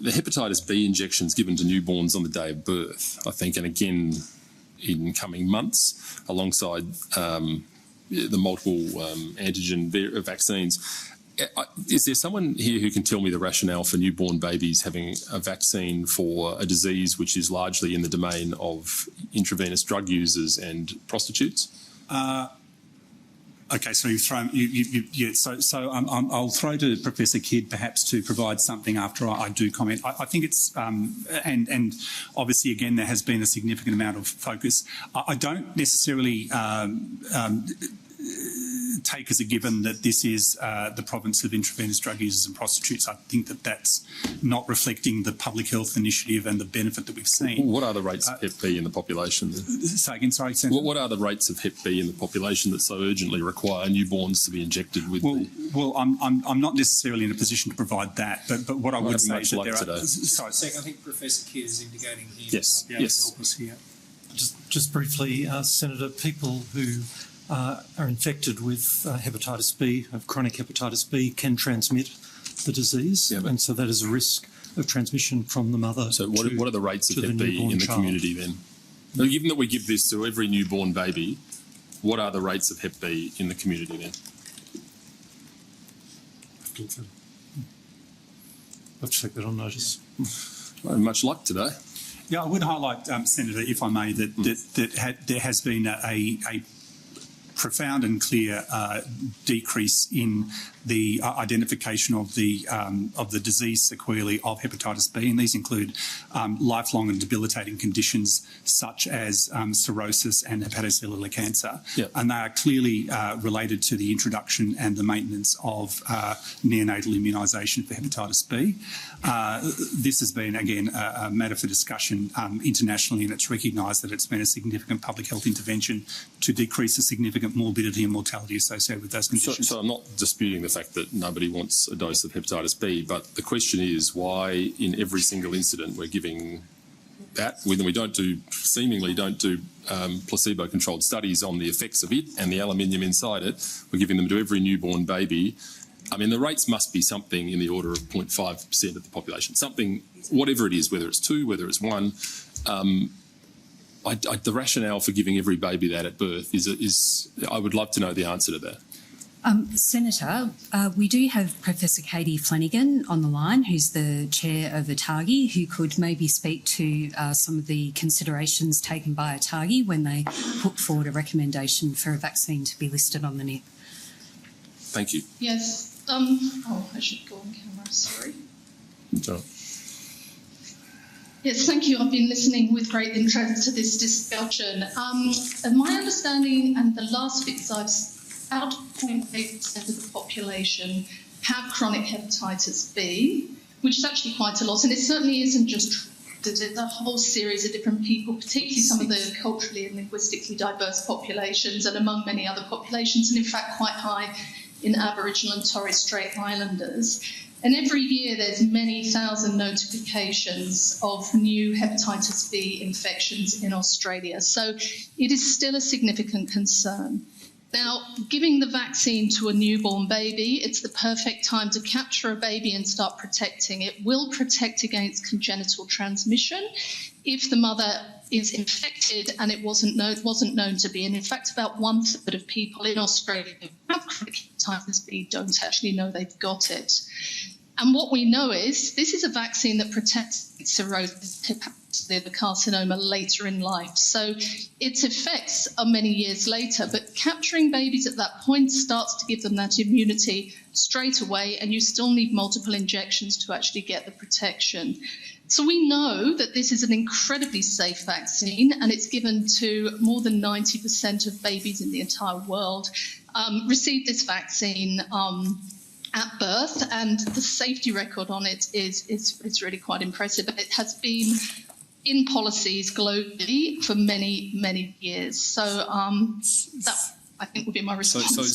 the hepatitis B injections given to newborns on the day of birth, I think, and again in coming months, alongside the multiple antigen vaccines. Is there someone here who can tell me the rationale for newborn babies having a vaccine for a disease which is largely in the domain of intravenous drug users and prostitutes? Okay, so you've thrown. I'll throw to Professor Kidd perhaps to provide something after I do comment. I think it's and obviously again there has been a significant amount of focus. I don't necessarily take as a given that this is the province of intravenous drug users and prostitutes. I think that that's not reflecting the public health initiative and the benefit that we've seen. What are the rates of Hep B in the population? Say again, sorry, Senator. What are the rates of Hep B in the population that so urgently require newborns to be injected with? Well, I'm not necessarily in a position to provide that, but what I would say is that there are. Sorry, I think Professor Kidd is indicating he yes, might be able to help us here. Just briefly, Senator, people who are infected with hepatitis B, of chronic hepatitis B, can transmit the disease, and so that is a risk of transmission from the mother. So what are the rates of Hep B in the community then? Now, given that we give this to every newborn baby, what are the rates of Hep B in the community then? I've checked that on notice. Well, much luck today. Yeah, I would highlight, Senator, if I may, that there has been a profound and clear decrease in the identification of the disease sequelae of hepatitis B, and these include lifelong and debilitating conditions such as cirrhosis and hepatocellular cancer, and they are clearly related to the introduction and the maintenance of neonatal immunisation for hepatitis B. This has been, again, a matter for discussion internationally, and it's recognised that it's been a significant public health intervention to decrease the significant morbidity and mortality associated with those conditions. So I'm not disputing the fact that nobody wants a dose of hepatitis B, but the question is why in every single incident we're giving that, when we seemingly don't do placebo-controlled studies on the effects of it and the aluminium inside it, we're giving them to every newborn baby. I mean, the rates must be something in the order of 0.5% of the population, something, whatever it is, whether it's 2, whether it's 1. The rationale for giving every baby that at birth is I would love to know the answer to that. Senator, we do have Professor Katie Flanagan on the line, who's the chair of ATAGI, who could maybe speak to some of the considerations taken by ATAGI when they put forward a recommendation for a vaccine to be listed on the NIP. Thank you. Yes. I should go on camera, sorry. Sure. Yes, thank you. I've been listening with great interest to this discussion. My understanding and the last figures I've about 0.8% of the population have chronic hepatitis B, which is actually quite a lot. And it certainly isn't just a whole series of different people, particularly some of the culturally and linguistically diverse populations, and among many other populations, and in fact quite high in Aboriginal and Torres Strait Islanders. And every year there's many thousand notifications of new hepatitis B infections in Australia. So it is still a significant concern. Now, giving the vaccine to a newborn baby, it's the perfect time to capture a baby and start protecting. It will protect against congenital transmission if the mother is infected and it wasn't known to be. And in fact, about 1/3 of people in Australia who have chronic hepatitis B don't actually know they've got it. And what we know is this is a vaccine that protects cirrhosis, the carcinoma later in life. So its effects are many years later, but capturing babies at that point starts to give them that immunity straight away, and you still need multiple injections to actually get the protection. So we know that this is an incredibly safe vaccine, and it's given to more than 90% of babies in the entire world receive this vaccine at birth, and the safety record on it is really quite impressive. It has been in policies globally for many, many years. So that, I think, would be my response.